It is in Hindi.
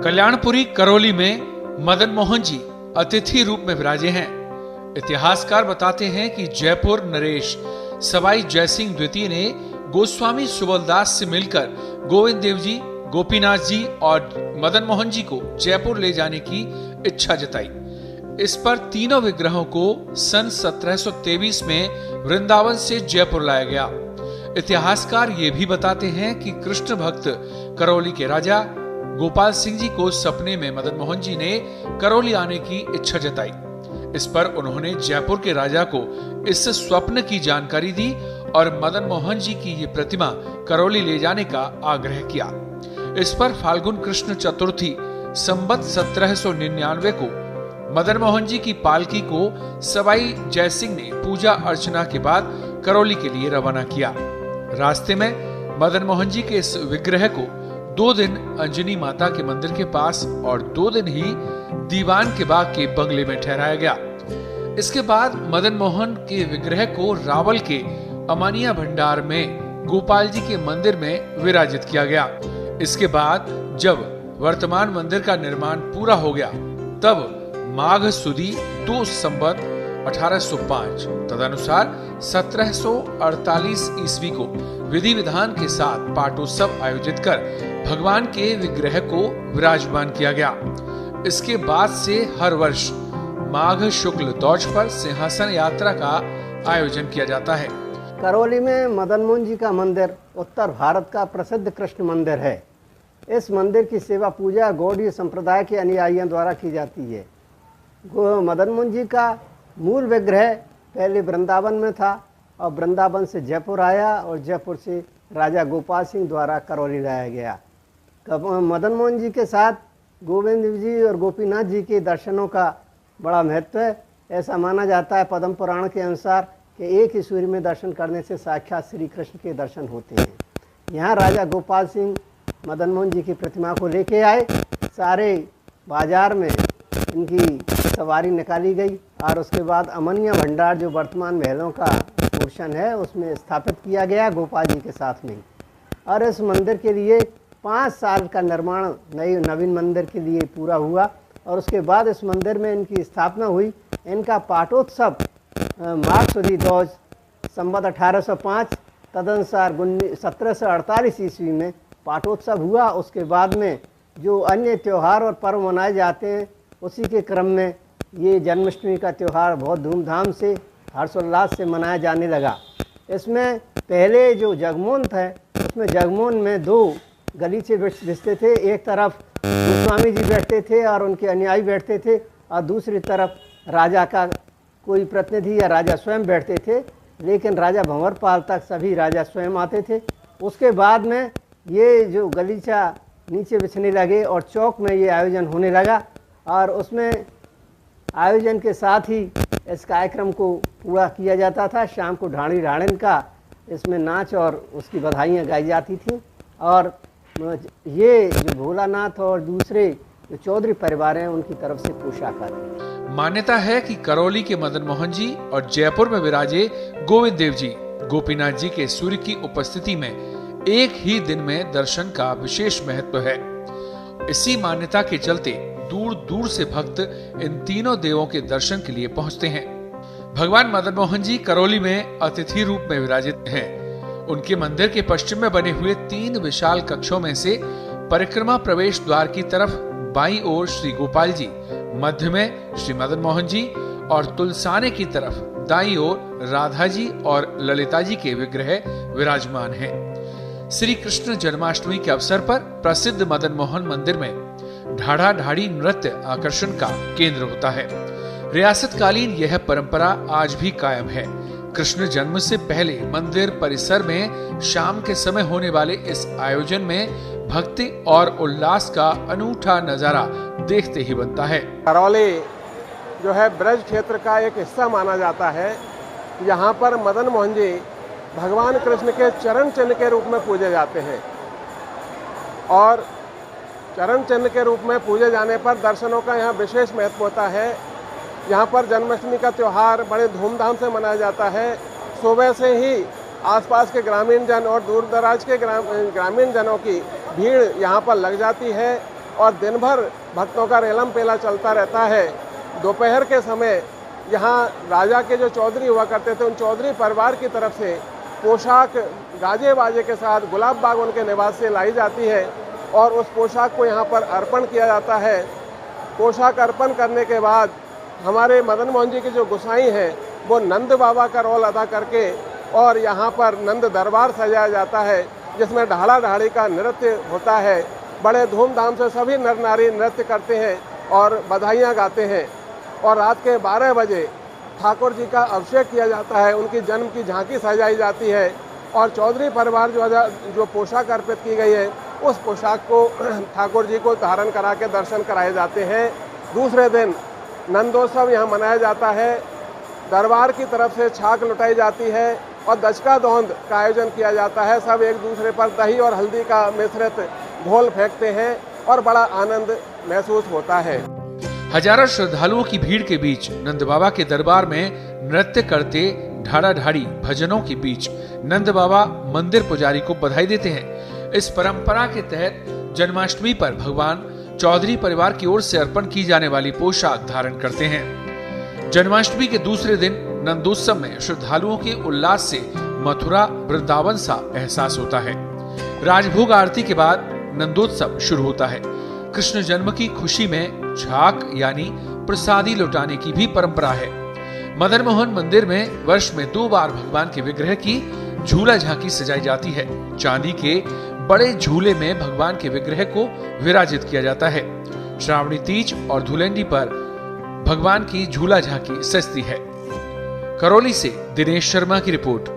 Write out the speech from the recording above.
कल्याणपुरी करौली में मदन मोहन जी अतिथि रूप में विराजे हैं। इतिहासकार बताते हैं कि जयपुर नरेश सवाई जयसिंह द्वितीय ने गोस्वामी सुबलदास से मिलकर गोविंद देव जी, गोपीनाथ जी और मदन मोहन जी को जयपुर ले जाने की इच्छा जताई। इस पर तीनों विग्रहों को सन 1723 में वृंदावन से जयपुर लाया गया। इतिहासकार ये भी बताते हैं कि कृष्ण भक्त करौली के राजा गोपाल सिंह जी को सपने में मदन मोहन जी ने करौली आने की इच्छा जताई। इस पर उन्होंने जयपुर के राजा को इस स्वप्न की जानकारी दी और मदन मोहन जी की ये प्रतिमा करौली ले जाने का आग्रह किया। इस पर फाल्गुन कृष्ण चतुर्थी संवत 1799 को मदन मोहन जी की पालकी को सवाई जयसिंह ने पूजा अर्चना के बाद करौली के लिए रवाना किया। रास्ते में मदन मोहन जी के इस विग्रह को 2 दिन अंजनी माता के मंदिर के पास और 2 दिन ही दीवान के बाग के बंगले में ठहराया गया। इसके बाद मदन मोहन के विग्रह को रावल के अमानिया भंडार में गोपाल जी के मंदिर में विराजित किया गया। इसके बाद जब वर्तमान मंदिर का निर्माण पूरा हो गया तब माघ सुदी 2 संवत 1805 तदनुसार 1748 ईस्वी को विधि विधान के साथ पाटोत्सव आयोजित कर भगवान के विग्रह को विराजमान किया गया। इसके बाद से हर वर्ष माघ शुक्ल दौज पर सिंहासन यात्रा का आयोजन किया जाता है। करौली में मदन मोहन जी का मंदिर उत्तर भारत का प्रसिद्ध कृष्ण मंदिर है। इस मंदिर की सेवा पूजा गौड़ीय संप्रदाय के अनुयायियों द्वारा की जाती है। मदन मोहन जी का मूल विग्रह पहले वृंदावन में था और वृंदावन से जयपुर आया और जयपुर से राजा गोपाल सिंह द्वारा करौली लाया गया। मदन मोहन जी के साथ गोविंद जी और गोपीनाथ जी के दर्शनों का बड़ा महत्व है। ऐसा माना जाता है पद्म पुराण के अनुसार कि एक ही सूर्य में दर्शन करने से साक्षात श्री कृष्ण के दर्शन होते हैं। यहाँ राजा गोपाल सिंह मदन मोहन जी की प्रतिमा को लेके आए। सारे बाजार में इनकी सवारी निकाली गई और उसके बाद अमनिया भंडार जो वर्तमान महलों का पोर्शन है उसमें स्थापित किया गया गोपाल जी के साथ में। और इस मंदिर के लिए 5 साल का निर्माण नवीन मंदिर के लिए पूरा हुआ और उसके बाद इस मंदिर में इनकी स्थापना हुई। इनका पाटोत्सव माघ सुदी दौज संवत 1805 तदनुसार 1748 ईस्वी में पाटोत्सव हुआ। उसके बाद में जो अन्य त्यौहार और पर्व मनाए जाते हैं उसी के क्रम में ये जन्माष्टमी का त्यौहार बहुत धूमधाम से हर्षोल्लास से मनाया जाने लगा। इसमें पहले जो जगमोहन था उसमें जगमोहन में 2 गलीचे बिछते थे। एक तरफ गोस्वामी जी बैठते थे और उनके अनुयायी बैठते थे और दूसरी तरफ राजा का कोई प्रतिनिधि या राजा स्वयं बैठते थे। लेकिन राजा भंवरपाल तक सभी राजा स्वयं आते थे। उसके बाद में ये जो गलीचा नीचे बिछने लगे और चौक में ये आयोजन होने लगा और उसमें आयोजन के साथ ही इस कार्यक्रम को पूरा किया जाता था। शाम को ढाणी ढाणन का इसमें नाच और उसकी बधाइयाँ गाई जाती थी। और ये जो भोलानाथ और दूसरे जो चौधरी परिवार हैं उनकी तरफ से पोशाक आती। मान्यता है कि करौली के मदन मोहन जी और जयपुर में विराजे गोविंद देव जी, गोपीनाथ जी के सूर्य की उपस्थिति में एक ही दिन में दर्शन का विशेष महत्व है। इसी मान्यता के चलते दूर दूर से भक्त इन तीनों देवों के दर्शन के लिए पहुंचते हैं। भगवान मदन मोहन जी करौली में अतिथि रूप में विराजित हैं। उनके मंदिर के पश्चिम में बने हुए 3 विशाल कक्षों में से परिक्रमा प्रवेश द्वार की तरफ बाईं ओर श्री गोपाल जी, मध्य में श्री मदन मोहन जी और तुलसाने की तरफ दाईं ओर राधा जी और ललिता जी के विग्रह विराजमान हैं। श्री कृष्ण जन्माष्टमी के अवसर पर प्रसिद्ध मदन मोहन मंदिर में ढाढ़ा ढाड़ी नृत्य आकर्षण का केंद्र होता है। रियासत कालीन यह परंपरा आज भी कायम है। कृष्ण जन्म से पहले मंदिर परिसर में शाम के समय होने वाले इस आयोजन में भक्ति और उल्लास का अनूठा नजारा देखते ही बनता है। करौली जो है ब्रज क्षेत्र का एक हिस्सा माना जाता है। यहाँ पर मदन मोहन जी भगवान कृष्ण के चरण चिन्ह के रूप में पूजे जाते हैं और चरण चिन्ह के रूप में पूजे जाने पर दर्शनों का यहाँ विशेष महत्व होता है। यहाँ पर जन्माष्टमी का त्यौहार बड़े धूमधाम से मनाया जाता है। सुबह से ही आसपास के ग्रामीण जन और दूर दराज के ग्रामीण जनों की भीड़ यहाँ पर लग जाती है और दिन भर भक्तों का रेलम पेला चलता रहता है। दोपहर के समय यहाँ राजा के जो चौधरी हुआ करते थे, उन चौधरी परिवार की तरफ से पोशाक गाजे बाजे के साथ गुलाब बाग उनके निवास से लाई जाती है और उस पोशाक को यहाँ पर अर्पण किया जाता है। पोशाक अर्पण करने के बाद हमारे मदन मोहन जी के जो गोसाई हैं वो नंद बाबा का रोल अदा करके और यहाँ पर नंद दरबार सजाया जाता है, जिसमें ढाड़ा ढाड़ी का नृत्य होता है। बड़े धूमधाम से सभी नर नारी नृत्य करते हैं और बधाइयाँ गाते हैं। और रात के 12 बजे ठाकुर जी का अभिषेक किया जाता है, उनकी जन्म की झांकी सजाई जाती है और चौधरी परिवार जो पोशाक अर्पित की गई है उस पोशाक को ठाकुर जी को धारण करा के दर्शन कराए जाते हैं। दूसरे दिन नंदोत्सव यहाँ मनाया जाता है। दरबार की तरफ से छाक लुटाई जाती है और दशका दौंद का आयोजन किया जाता है। सब एक दूसरे पर दही और हल्दी का मिश्रित घोल फेंकते हैं और बड़ा आनंद महसूस होता है। हजारों श्रद्धालुओं की भीड़ के बीच नंद बाबा के दरबार में नृत्य करते ढाड़ा ढाड़ी भजनों के बीच नंद बाबा मंदिर पुजारी को बधाई देते हैं। इस परंपरा के तहत जन्माष्टमी पर भगवान चौधरी परिवार की ओर से अर्पण की जाने वाली पोशाक धारण करते हैं। जन्माष्टमी के दूसरे दिन नंदोत्सव में श्रद्धालुओं के उल्लास से मथुरा वृंदावन सा एहसास होता है। राजभोग आरती के बाद नंदोत्सव शुरू होता है। कृष्ण जन्म की खुशी में छाक यानी प्रसादी लौटाने की भी परंपरा है। मदन मोहन मंदिर में वर्ष में 2 बार भगवान के विग्रह की झूला झांकी सजाई जाती है। चांदी के बड़े झूले में भगवान के विग्रह को विराजित किया जाता है। श्रावणी तीज और धुलेंडी पर भगवान की झूला झांकी सजती है। करौली से दिनेश शर्मा की रिपोर्ट।